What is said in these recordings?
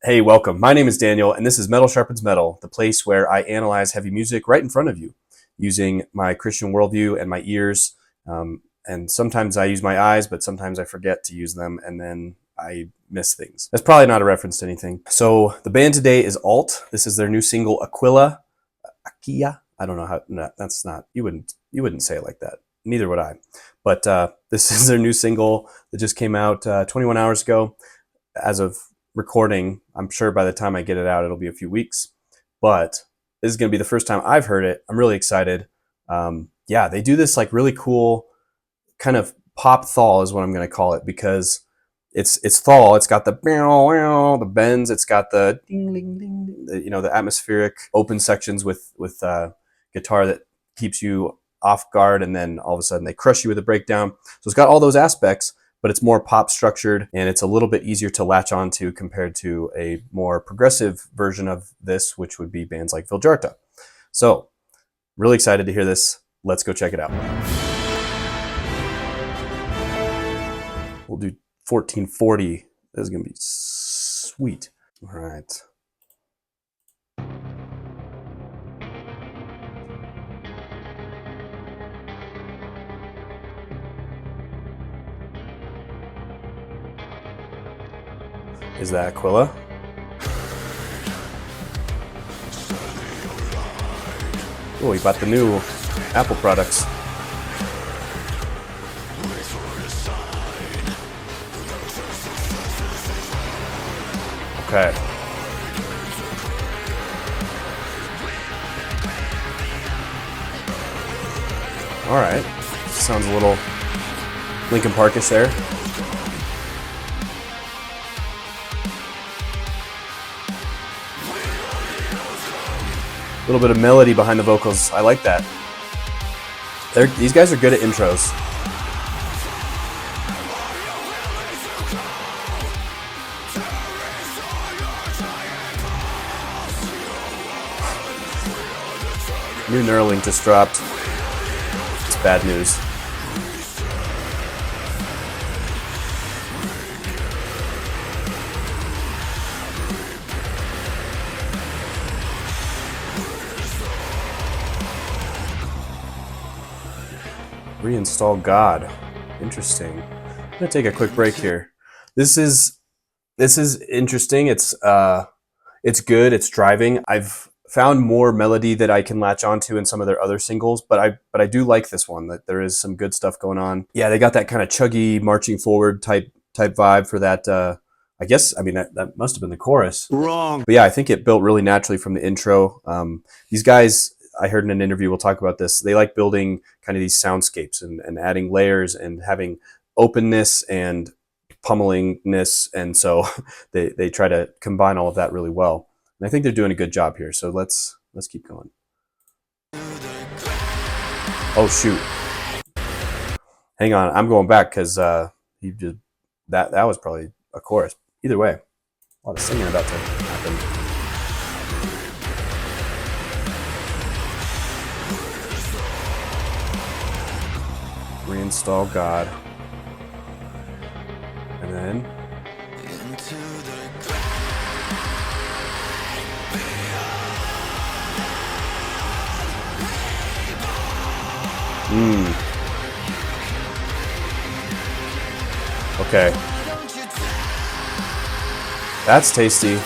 Hey, welcome. My name is Daniel, and this is Metal Sharpens Metal, the place where I analyze heavy music right in front of you using my Christian worldview and my ears. And sometimes I use my eyes, but sometimes I forget to use them, and then I miss things. That's probably not a reference to anything. So the band today is Allt. This is their new single, Aquila. Aquila? I don't know how. No, that's not. You wouldn't say it like that. Neither would I. But this is their new single that just came out 21 hours ago. As of recording, I'm sure by the time I get it out, it'll be a few weeks. But this is going to be the first time I've heard it. I'm really excited. Yeah, they do this like really cool kind of pop thall is what I'm going to call it, because it's thall. It's got the bends. It's got the ding ding ding, the atmospheric open sections with guitar that keeps you off guard, and then all of a sudden they crush you with a breakdown. So it's got all those aspects, but it's more pop structured, and it's a little bit easier to latch onto compared to a more progressive version of this, which would be bands like Viljarta. So really excited to hear this. Let's go check it out. We'll do 1440. This is gonna be sweet. All right. Is that Aquila? Oh, he bought the new Apple products. Okay. All right. Sounds a little Linkin Parkish there. A little bit of melody behind the vocals. I like that. These guys are good at intros. New Neuralink just dropped. It's bad news. Reinstall God. Interesting. I'm gonna take a quick break here. This is interesting. It's good. It's driving. I've found more melody that I can latch onto in some of their other singles, but I do like this one. That there is some good stuff going on. Yeah, they got that kind of chuggy marching forward type vibe for that. I guess, I mean, that must have been the chorus. Wrong. But yeah, I think it built really naturally from the intro. These guys, I heard in an interview, we'll talk about this, they like building kind of these soundscapes and adding layers and having openness and pummelingness. And so they try to combine all of that really well. And I think they're doing a good job here. So let's keep going. Oh, shoot. Hang on. I'm going back because that was probably a chorus. Either way, a lot of singing about to happen. Reinstall God. And then okay. That's tasty.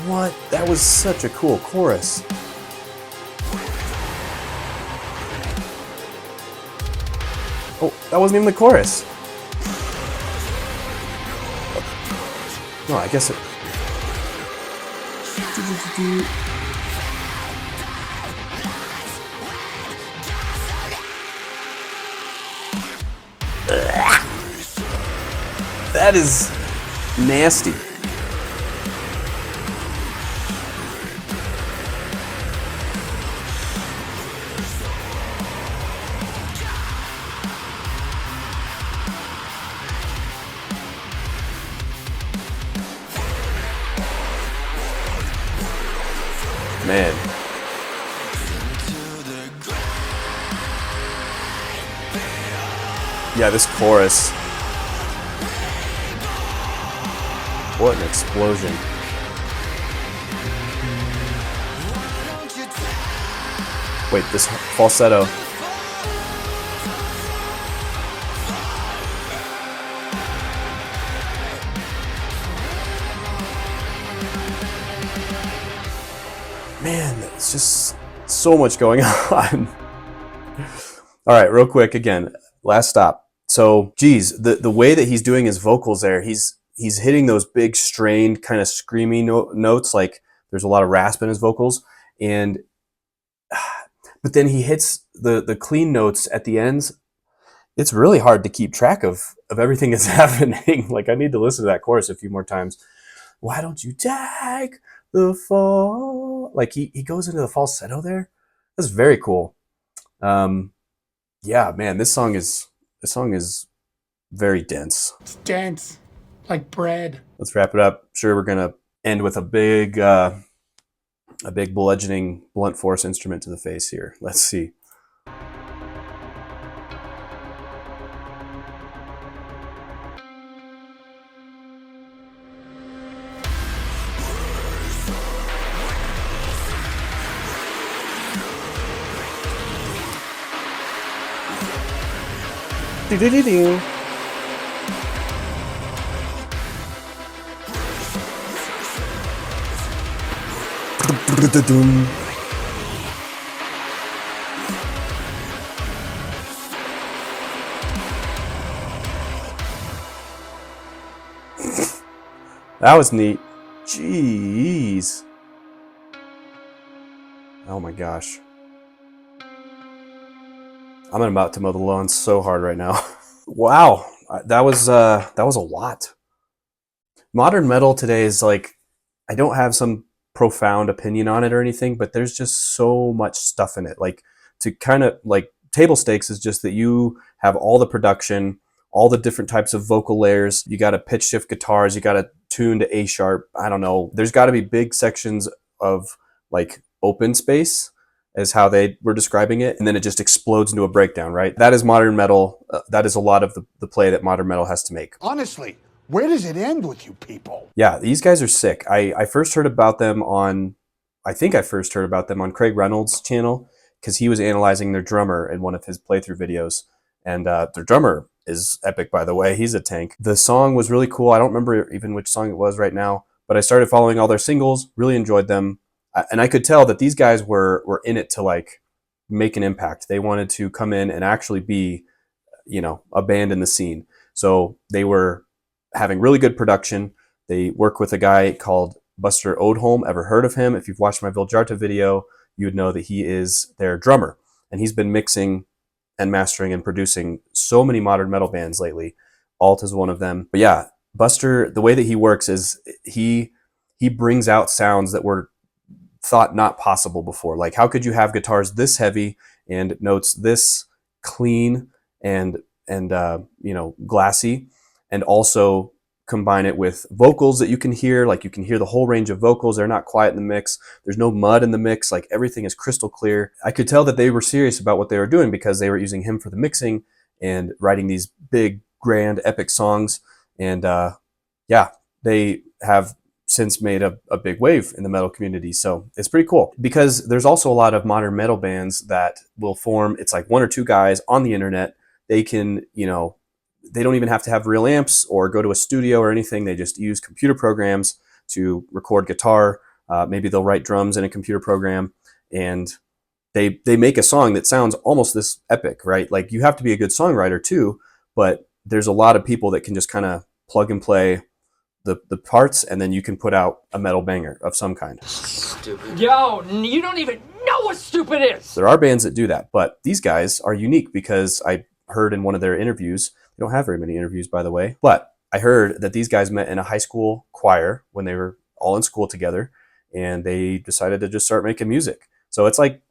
What? That was such a cool chorus. Oh, that wasn't even the chorus. No, I guess it. That is nasty. man. Yeah, this chorus. What an explosion. Wait, this falsetto. Man, it's just so much going on. All right, real quick again, last stop. So, geez, the way that he's doing his vocals there, he's hitting those big strained kind of screamy notes, like there's a lot of rasp in his vocals, and but then he hits the clean notes at the ends. It's really hard to keep track of everything that's happening. Like, I need to listen to that chorus a few more times. Why don't you take the fall? Like he goes into the falsetto there. That's very cool. Yeah, man, this song is very dense. It's dense, like bread. Let's wrap it up. Sure, we're gonna end with a big bludgeoning blunt force instrument to the face here. Let's see. Do-do-do-do. That was neat. Jeez. Oh my gosh. I'm about to mow the lawn so hard right now. Wow, that was a lot. Modern metal today is like, I don't have some profound opinion on it or anything, but there's just so much stuff in it. Like, to kind of like, table stakes is just that you have all the production, all the different types of vocal layers. You got to pitch shift guitars. You got to tune to A sharp. I don't know. There's got to be big sections of like open space, is how they were describing it, and then it just explodes into a breakdown, right? That is modern metal. That is a lot of the play that modern metal has to make. Honestly, where does it end with you people? Yeah, these guys are sick. I first heard about them on, I think I first heard about them on Craig Reynolds' channel, because he was analyzing their drummer in one of his playthrough videos. And their drummer is epic, by the way. He's a tank. The song was really cool. I don't remember even which song it was right now, but I started following all their singles, really enjoyed them. And I could tell that these guys were in it to like make an impact. They wanted to come in and actually be, a band in the scene. So they were having really good production. They work with a guy called Buster Odholm. Ever heard of him? If you've watched my Viljarta video, you would know that he is their drummer. And he's been mixing and mastering and producing so many modern metal bands lately. Allt is one of them. But yeah, Buster, the way that he works is he brings out sounds that were thought not possible before. Like, how could you have guitars this heavy and notes this clean and glassy, and also combine it with vocals that you can hear? Like, you can hear the whole range of vocals. They're not quiet in the mix. There's no mud in the mix. Like, everything is crystal clear. I could tell that they were serious about what they were doing, because they were using him for the mixing and writing these big, grand, epic songs. And yeah, they have since made a big wave in the metal community. So it's pretty cool, because there's also a lot of modern metal bands that will form. It's like one or two guys on the internet. They can, they don't even have to have real amps or go to a studio or anything. They just use computer programs to record guitar. Maybe they'll write drums in a computer program, and they make a song that sounds almost this epic, right? Like, you have to be a good songwriter too, but there's a lot of people that can just kind of plug and play the parts, and then you can put out a metal banger of some kind. Stupid. Yo, you don't even know what stupid is! There are bands that do that, but these guys are unique, because I heard in one of their interviews, they don't have very many interviews, by the way, but I heard that these guys met in a high school choir when they were all in school together, and they decided to just start making music. So it's like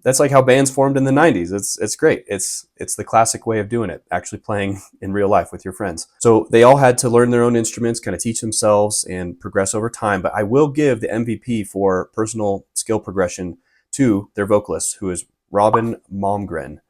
that's like how bands formed in the 90s. It's great. It's the classic way of doing it, actually playing in real life with your friends. So they all had to learn their own instruments, kind of teach themselves and progress over time. But I will give the MVP for personal skill progression to their vocalist, who is Robin Malmgren.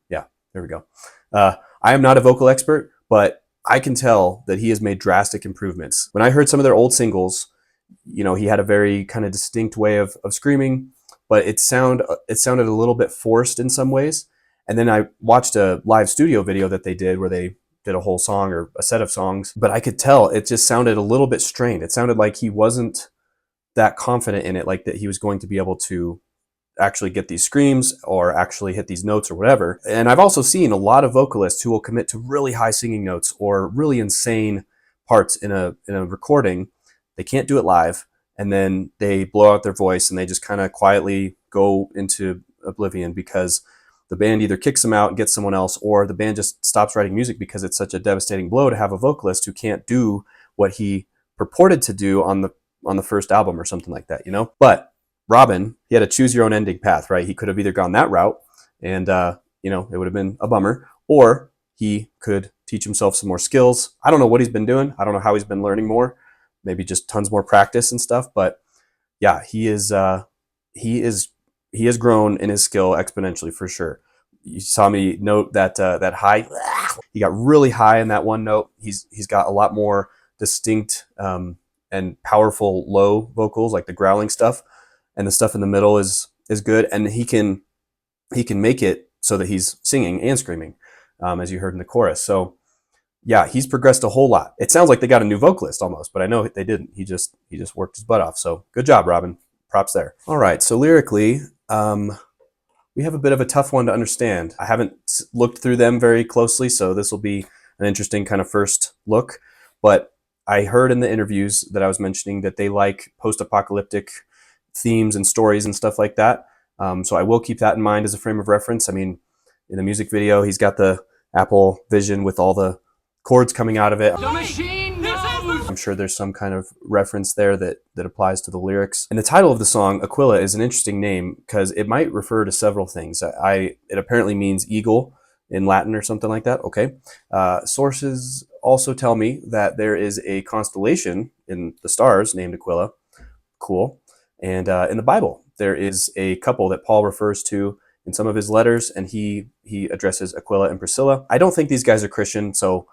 Yeah, there we go. I am not a vocal expert, but I can tell that he has made drastic improvements. When I heard some of their old singles, he had a very kind of distinct way of screaming, but it sounded a little bit forced in some ways. And then I watched a live studio video that they did where they did a whole song or a set of songs, but I could tell it just sounded a little bit strained. It sounded like he wasn't that confident in it, like that he was going to be able to actually get these screams or actually hit these notes or whatever. And I've also seen a lot of vocalists who will commit to really high singing notes or really insane parts in a recording. They can't do it live, and then they blow out their voice and they just kind of quietly go into oblivion because the band either kicks them out and gets someone else, or the band just stops writing music because it's such a devastating blow to have a vocalist who can't do what he purported to do on the first album or something like that, But Robin, he had a choose your own ending path, right? He could have either gone that route and, it would have been a bummer, or he could teach himself some more skills. I don't know what he's been doing. I don't know how he's been learning more, maybe just tons more practice and stuff. But yeah, he has grown in his skill exponentially for sure. You saw me note that high, he got really high in that one note. He's got a lot more distinct, and powerful low vocals, like the growling stuff. And the stuff in the middle is good, and he can make it so that he's singing and screaming, as you heard in the chorus. So yeah, he's progressed a whole lot. It sounds like they got a new vocalist almost, but I know they didn't. He just worked his butt off. So good job, Robin. Props there. All right, so lyrically, we have a bit of a tough one to understand. I haven't looked through them very closely, so this will be an interesting kind of first look. But I heard in the interviews that I was mentioning that they like post-apocalyptic themes and stories and stuff like that. So I will keep that in mind as a frame of reference. I mean, in the music video, he's got the Apple Vision with all the chords coming out of it. The machine knows! I'm sure there's some kind of reference there that applies to the lyrics. And the title of the song, Aquila, is an interesting name because it might refer to several things. It apparently means eagle in Latin or something like that. Okay. Sources also tell me that there is a constellation in the stars named Aquila. Cool. And in the Bible, there is a couple that Paul refers to in some of his letters, and he addresses Aquila and Priscilla. I don't think these guys are Christian, so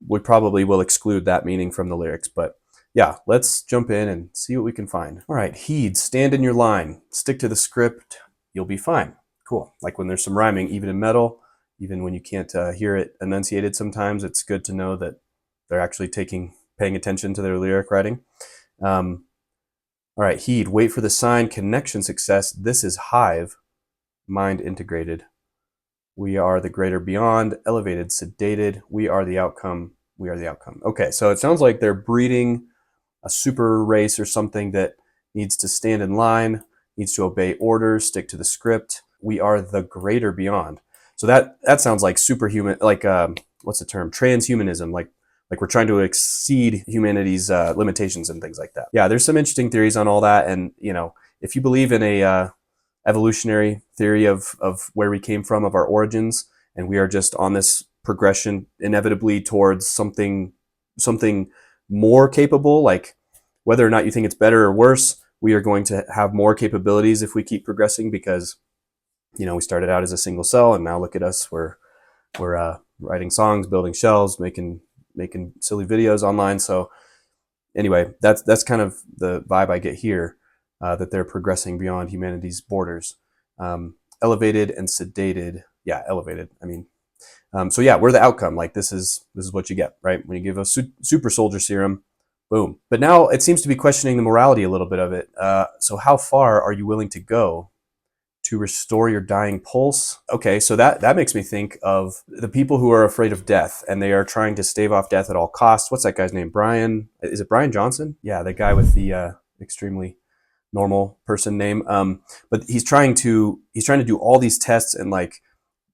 we probably will exclude that meaning from the lyrics. But yeah, let's jump in and see what we can find. All right, heed, stand in your line, stick to the script, you'll be fine. Cool. Like when there's some rhyming, even in metal, even when you can't hear it enunciated sometimes, it's good to know that they're actually paying attention to their lyric writing. All right, heed, wait for the sign, connection success. This is hive, mind integrated. We are the greater beyond, elevated, sedated. We are the outcome. We are the outcome. Okay, so it sounds like they're breeding a super race or something that needs to stand in line, needs to obey orders, stick to the script. We are the greater beyond. So that sounds like superhuman, like what's the term? Transhumanism, like we're trying to exceed humanity's limitations and things like that. Yeah, there's some interesting theories on all that, and if you believe in a evolutionary theory of where we came from, of our origins, and we are just on this progression inevitably towards something more capable, like whether or not you think it's better or worse, we are going to have more capabilities if we keep progressing because we started out as a single cell, and now look at us. We're writing songs, building shells, making silly videos online. So anyway, that's kind of the vibe I get here, that they're progressing beyond humanity's borders. Elevated and sedated. Yeah, elevated. I mean, so yeah, we're the outcome. Like this is what you get, right? When you give a super soldier serum, boom. But now it seems to be questioning the morality a little bit of it. So how far are you willing to go to restore your dying pulse? Okay, so that makes me think of the people who are afraid of death and they are trying to stave off death at all costs. What's that guy's name? Brian? Is it Brian Johnson? Yeah, the guy with the extremely normal person name. But he's trying to do all these tests and like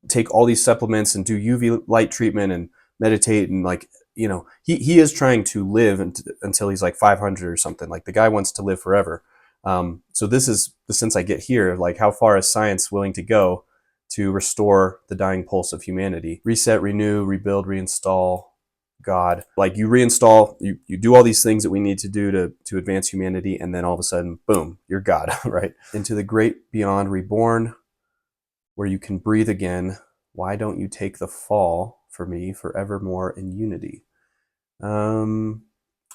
take all these supplements and do UV light treatment and meditate and like he is trying to live until he's like 500 or something. Like the guy wants to live forever. So this is sense I get here. Like, how far is science willing to go to restore the dying pulse of humanity? Reset, renew, rebuild, reinstall, God. Like, you reinstall, you do all these things that we need to do to advance humanity, and then all of a sudden, boom, you're God, right? Into the great beyond, reborn, where you can breathe again. Why don't you take the fall for me forevermore in unity?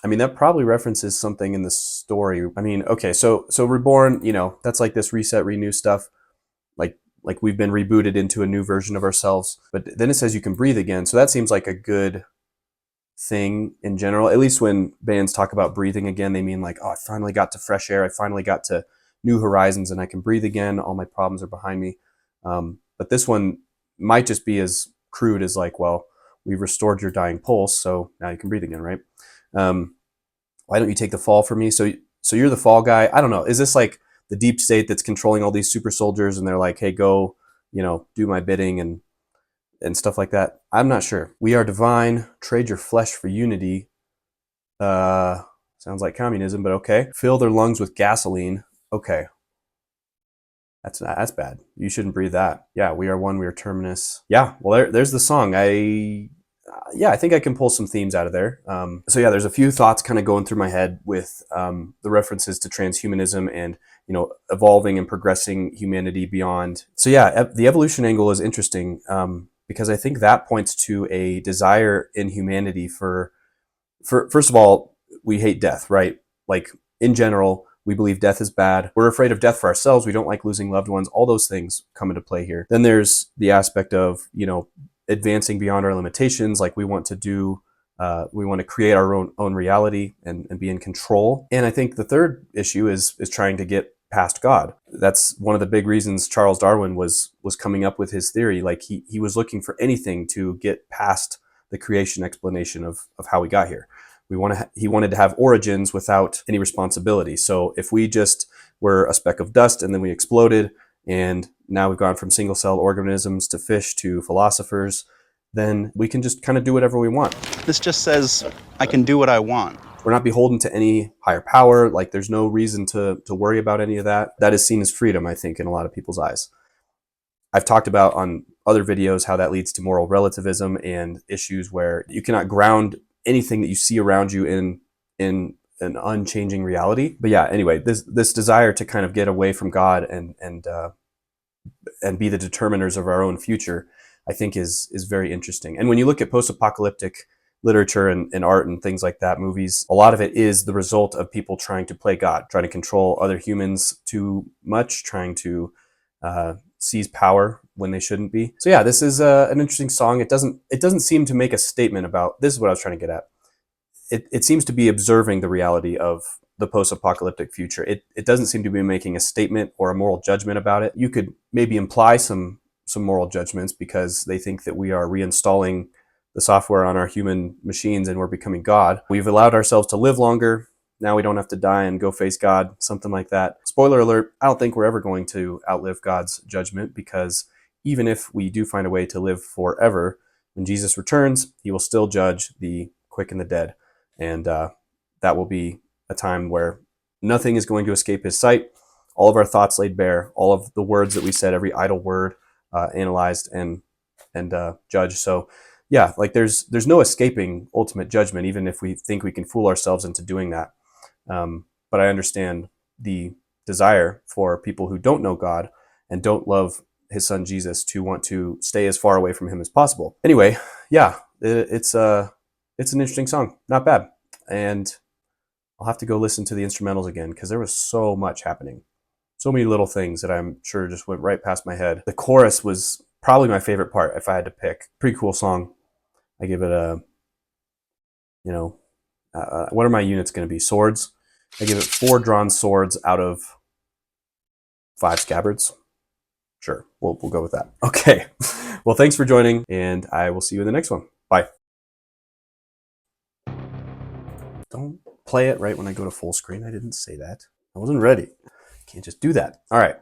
I mean, that probably references something in the story. I mean, okay, so reborn, that's like this reset, renew stuff. Like we've been rebooted into a new version of ourselves. But then it says you can breathe again. So that seems like a good thing in general. At least when bands talk about breathing again, they mean like, oh, I finally got to fresh air. I finally got to new horizons and I can breathe again. All my problems are behind me. But this one might just be as crude as like, well, we've restored your dying pulse, so now you can breathe again, right? Why don't you take the fall for me? So you're the fall guy. I don't know. Is this like the deep state that's controlling all these super soldiers, and they're like, hey, go, do my bidding and stuff like that? I'm not sure. We are divine. Trade your flesh for unity. Sounds like communism, but okay. Fill their lungs with gasoline. Okay. That's bad. You shouldn't breathe that. Yeah, we are one. We are terminus. Yeah, well, there's the song. I think I can pull some themes out of there. So yeah, there's a few thoughts kind of going through my head with the references to transhumanism and evolving and progressing humanity beyond. So yeah, the evolution angle is interesting because I think that points to a desire in humanity for first of all, we hate death, right? Like, in general, we believe death is bad. We're afraid of death for ourselves. We don't like losing loved ones. All those things come into play here. Then there's the aspect of, advancing beyond our limitations. Like, we want to create our own reality and be in control. And I think the third issue is trying to get past God. That's one of the big reasons Charles Darwin was coming up with his theory. Like, he was looking for anything to get past the creation explanation of how we got here. He wanted to have origins without any responsibility. So if we just were a speck of dust and then we exploded, and now we've gone from single-celled organisms to fish to philosophers, then we can just kind of do whatever we want. This just says I can do what I want. We're not beholden to any higher power. Like, there's no reason to worry about any of that. That is seen as freedom, I think, in a lot of people's eyes. I've talked about on other videos how that leads to moral relativism and issues where you cannot ground anything that you see around you in an unchanging reality. But yeah, anyway, this desire to kind of get away from God and be the determiners of our own future, I think is very interesting. And when you look at post-apocalyptic literature and art and things like that, movies, a lot of it is the result of people trying to play God, trying to control other humans too much, trying to seize power when they shouldn't be. So yeah, this is an interesting song. It doesn't seem to make a statement about, this is what I was trying to get at. It seems to be observing the reality of the post-apocalyptic future. It doesn't seem to be making a statement or a moral judgment about it. You could maybe imply some moral judgments because they think that we are reinstalling the software on our human machines and we're becoming God. We've allowed ourselves to live longer. Now we don't have to die and go face God, something like that. Spoiler alert, I don't think we're ever going to outlive God's judgment, because even if we do find a way to live forever, when Jesus returns, he will still judge the quick and the dead. And that will be a time where nothing is going to escape his sight. All of our thoughts laid bare, all of the words that we said, every idle word analyzed and judged. So yeah, like there's no escaping ultimate judgment, even if we think we can fool ourselves into doing that. But I understand the desire for people who don't know God and don't love his son Jesus to want to stay as far away from him as possible. Anyway, yeah, it's an interesting song, not bad. And I'll have to go listen to the instrumentals again because there was so much happening. So many little things that I'm sure just went right past my head. The chorus was probably my favorite part if I had to pick. Pretty cool song. I give it a, what are my units going to be? Swords. I give it 4 drawn swords out of 5 scabbards. Sure, we'll go with that. Okay. Well, thanks for joining, and I will see you in the next one. Bye. Don't play it right when I go to full screen. I didn't say that. I wasn't ready. Can't just do that. All right.